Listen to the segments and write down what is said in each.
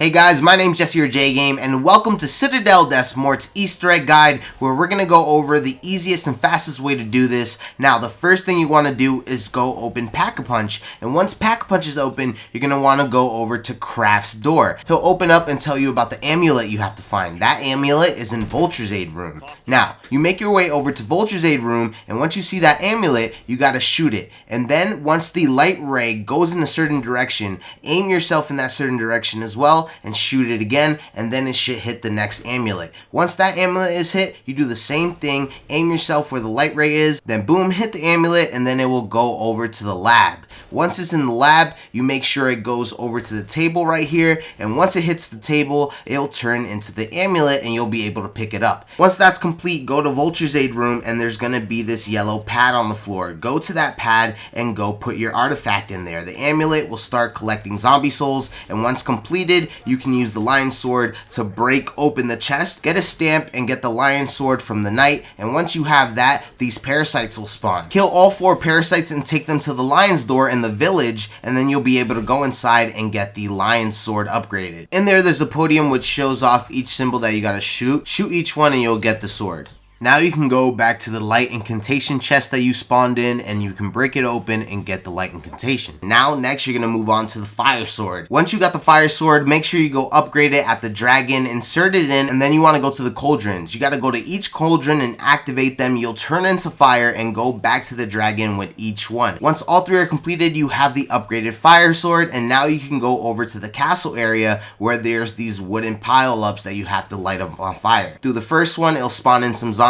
Hey guys, my name's Jesse or J Game, and welcome to Citadelle Morts Easter egg guide, where we're gonna go over the easiest and fastest way to do this. Now, the first thing you want to do is go open Pack-a-Punch, and once Pack-a-Punch is open, you're gonna want to go over to Craft's door. He'll open up and tell you about the amulet you have to find. That amulet is in Vulture's Aid room. Now, you make your way over to Vulture's Aid room, and once you see that amulet, you gotta shoot it. And then, once the light ray goes in a certain direction, aim yourself in that certain direction as well, and shoot it again, and then it should hit the next amulet. Once that amulet is hit, you do the same thing, aim yourself where the light ray is, then boom, hit the amulet, and then it will go over to the lab. Once it's in the lab, you make sure it goes over to the table right here, and once it hits the table, it'll turn into the amulet and you'll be able to pick it up. Once that's complete, go to Vulture's Aid room, and there's gonna be this yellow pad on the floor. Go to that pad and go put your artifact in there. The amulet will start collecting zombie souls, and once completed, you can use the lion sword to break open the chest, get a stamp, and get the lion sword from the knight. And once you have that, these parasites will spawn. Kill all 4 parasites and take them to the lion's door in the village, and then you'll be able to go inside and get the lion sword upgraded. In there's a podium which shows off each symbol that you gotta shoot. Shoot each one and you'll get the sword. Now you can go back to the light incantation chest that you spawned in, and you can break it open and get the light incantation. Now next you're going to move on to the fire sword. Once you got the fire sword, make sure you go upgrade it at the dragon, insert it in, and then you want to go to the cauldrons. You got to go to each cauldron and activate them. You'll turn into fire and go back to the dragon with each one. Once all 3 are completed, you have the upgraded fire sword, and now you can go over to the castle area where there's these wooden pile-ups that you have to light up on fire. Through the first one, it'll spawn in some zombies.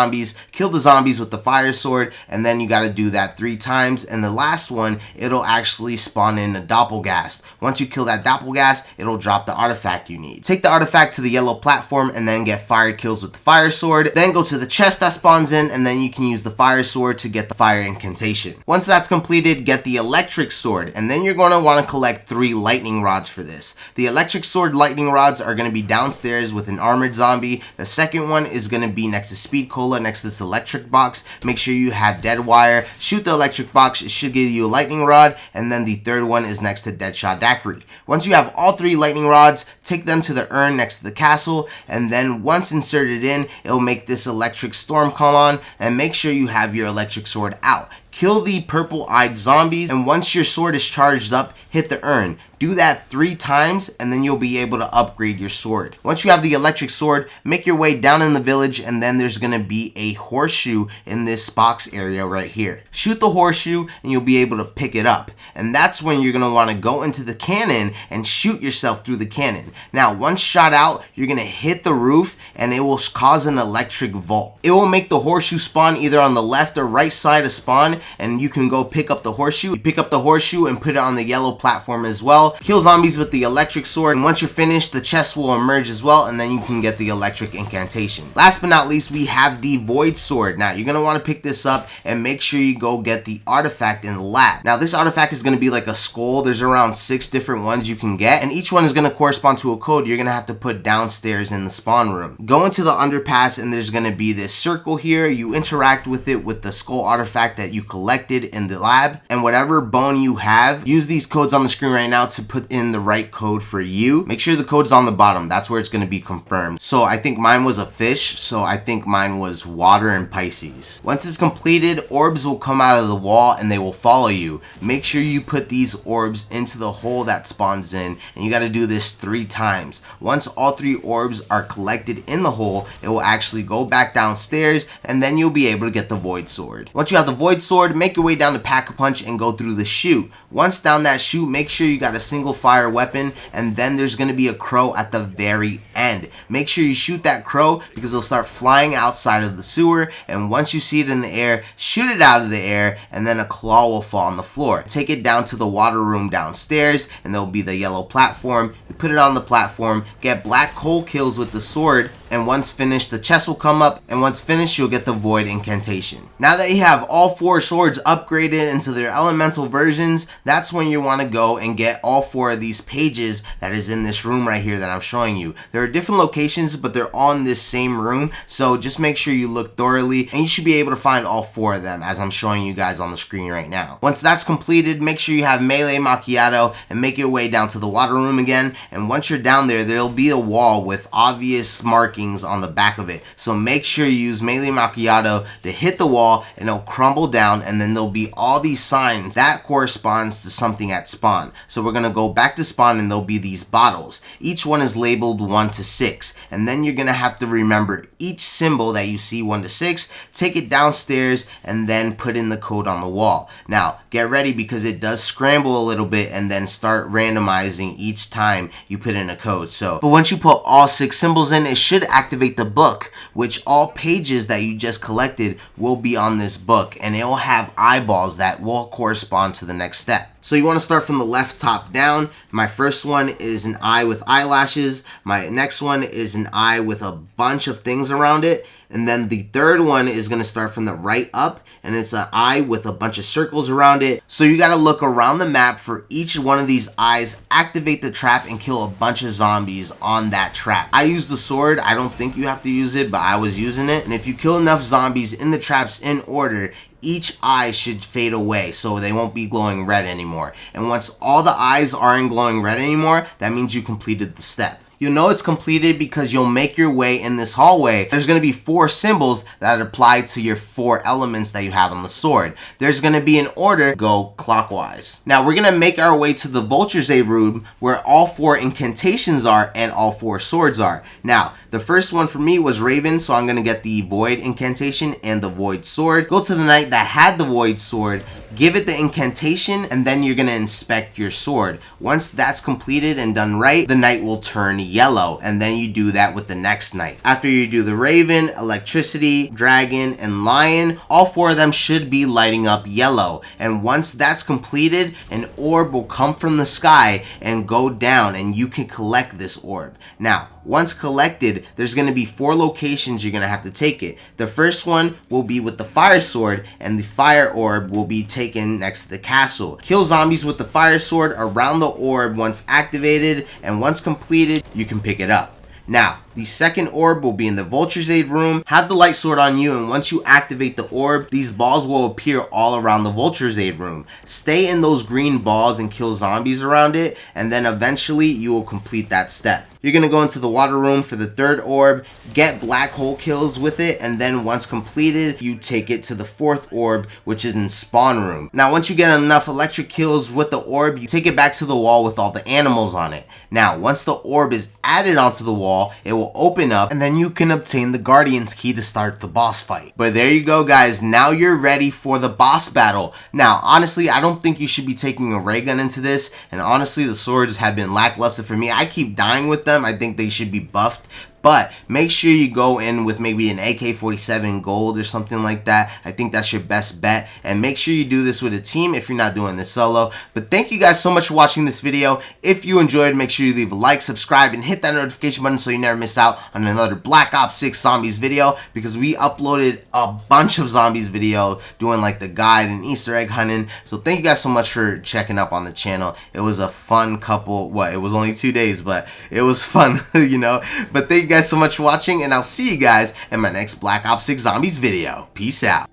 Kill the zombies with the fire sword, and then you got to do that 3 times, and the last one, it'll actually spawn in a doppelgast. Once you kill that doppelgast, it'll drop the artifact you need. Take the artifact to the yellow platform and then get fire kills with the fire sword. Then go to the chest that spawns in, and then you can use the fire sword to get the fire incantation. Once that's completed, get the electric sword, and then you're going to want to collect 3 lightning rods for this. The electric sword lightning rods are going to be downstairs with an armored zombie. The second one is going to be next to Speed Cola, next to this electric box. Make sure you have dead wire. Shoot the electric box, it should give you a lightning rod, and then the third one is next to Deadshot Daiquiri. Once you have all 3 lightning rods, take them to the urn next to the castle, and then once inserted in, it'll make this electric storm come on, and make sure you have your electric sword out. Kill the purple-eyed zombies, and once your sword is charged up, hit the urn. Do that 3 times, and then you'll be able to upgrade your sword. Once you have the electric sword, make your way down in the village, and then there's going to be a horseshoe in this box area right here. Shoot the horseshoe, and you'll be able to pick it up. And that's when you're going to want to go into the cannon and shoot yourself through the cannon. Now, once shot out, you're going to hit the roof, and it will cause an electric vault. It will make the horseshoe spawn either on the left or right side of spawn, and you can go pick up the horseshoe. You pick up the horseshoe and put it on the yellow platform as well. Kill zombies with the electric sword, and once you're finished, the chest will emerge as well, and then you can get the electric incantation. Last but not least, we have the void sword. Now, you're going to want to pick this up and make sure you go get the artifact in the lab. Now, this artifact is going to be like a skull. There's around 6 different ones you can get, and each one is going to correspond to a code you're going to have to put downstairs in the spawn room. Go into the underpass, and there's going to be this circle here. You interact with it with the skull artifact that you collected in the lab, and whatever bone you have, use these codes on the screen right now to put in the right code for you. Make sure the code's on the bottom. That's where it's going to be confirmed. So I think mine was a fish, so I think mine was water and Pisces. Once it's completed, orbs will come out of the wall and they will follow you. Make sure you put these orbs into the hole that spawns in, and you got to do this 3 times. Once all 3 orbs are collected in the hole, it will actually go back downstairs, and then you'll be able to get the void sword. Once you have the void sword, make your way down to Pack-a-Punch and go through the chute. Once down that chute, make sure you got a single fire weapon, and then there's going to be a crow at the very end. Make sure you shoot that crow because it'll start flying outside of the sewer, and once you see it in the air, shoot it out of the air, and then a claw will fall on the floor. Take it down to the water room downstairs, and there'll be the yellow platform. You put it on the platform, get black coal kills with the sword, and once finished the chest will come up, and once finished you'll get the void incantation. Now that you have all 4 swords upgraded into their elemental versions, that's when you want to go and get all 4 of these pages that is in this room right here that I'm showing you. There are different locations, but they're all in this same room, so just make sure you look thoroughly and you should be able to find all 4 of them as I'm showing you guys on the screen right now. Once that's completed, make sure you have melee macchiato and make your way down to the water room again, and once you're down there, there'll be a wall with obvious markings on the back of it, so make sure you use melee macchiato to hit the wall and it'll crumble down, and then there'll be all these signs that corresponds to something at spawn. So we're gonna go back to spawn and there'll be these bottles. Each one is labeled 1 to 6, and then you're gonna have to remember each symbol that you see 1 to 6, take it downstairs and then put in the code on the wall. Now get ready because it does scramble a little bit and then start randomizing each time you put in a code. But once you put all 6 symbols in, it should activate the book, which all pages that you just collected will be on this book, and it will have eyeballs that will correspond to the next step. So you want to start from the left top down. My first one is an eye with eyelashes. My next one is an eye with a bunch of things around it. And then the third one is going to start from the right up, and it's an eye with a bunch of circles around it. So you got to look around the map for each one of these eyes, activate the trap, and kill a bunch of zombies on that trap. I use the sword. I don't think you have to use it, but I was using it. And if you kill enough zombies in the traps in order, each eye should fade away so they won't be glowing red anymore. And once all the eyes aren't glowing red anymore, that means you completed the step. You'll know it's completed because you'll make your way in this hallway. There's going to be 4 symbols that apply to your 4 elements that you have on the sword. There's going to be an order, go clockwise. Now we're going to make our way to the Vulture's Aid room where all 4 incantations are and all 4 swords are. Now the first one for me was Raven, so I'm going to get the Void incantation and the Void sword. Go to the knight that had the Void sword, give it the incantation, and then you're going to inspect your sword. Once that's completed and done right, the knight will turn yellow, and then you do that with the next knight. After you do the Raven, Electricity, Dragon, and Lion, all 4 of them should be lighting up yellow. And once that's completed, an orb will come from the sky and go down, and you can collect this orb. Now, once collected, there's going to be 4 locations you're going to have to take it. The first one will be with the fire sword, and the fire orb will be taken next to the castle. Kill zombies with the fire sword around the orb once activated, and once completed, you can pick it up. Now, the second orb will be in the Vulture's Aid room. Have the light sword on you, and once you activate the orb, these balls will appear all around the Vulture's Aid room. Stay in those green balls and kill zombies around it, and then eventually you will complete that step. You're going to go into the water room for the third orb, get black hole kills with it, and then once completed, you take it to the fourth orb, which is in spawn room. Now, once you get enough electric kills with the orb, you take it back to the wall with all the animals on it. Now, once the orb is added onto the wall, it will open up, and then you can obtain the Guardian's Key to start the boss fight. But there you go, guys. Now you're ready for the boss battle. Now, honestly, I don't think you should be taking a ray gun into this, and honestly, the swords have been lackluster for me. I keep dying with them. I think they should be buffed. But make sure you go in with maybe an AK-47 gold or something like that. I think that's your best bet. And make sure you do this with a team if you're not doing this solo. But thank you guys so much for watching this video. If you enjoyed, make sure you leave a like, subscribe, and hit that notification button so you never miss out on another Black Ops 6 Zombies video. Because we uploaded a bunch of Zombies video doing like the guide and Easter egg hunting. So thank you guys so much for checking up on the channel. It was a fun couple, it was only 2 days, but it was fun, you know. But thank you guys so much for watching, and I'll see you guys in my next Black Ops 6 Zombies video. Peace out.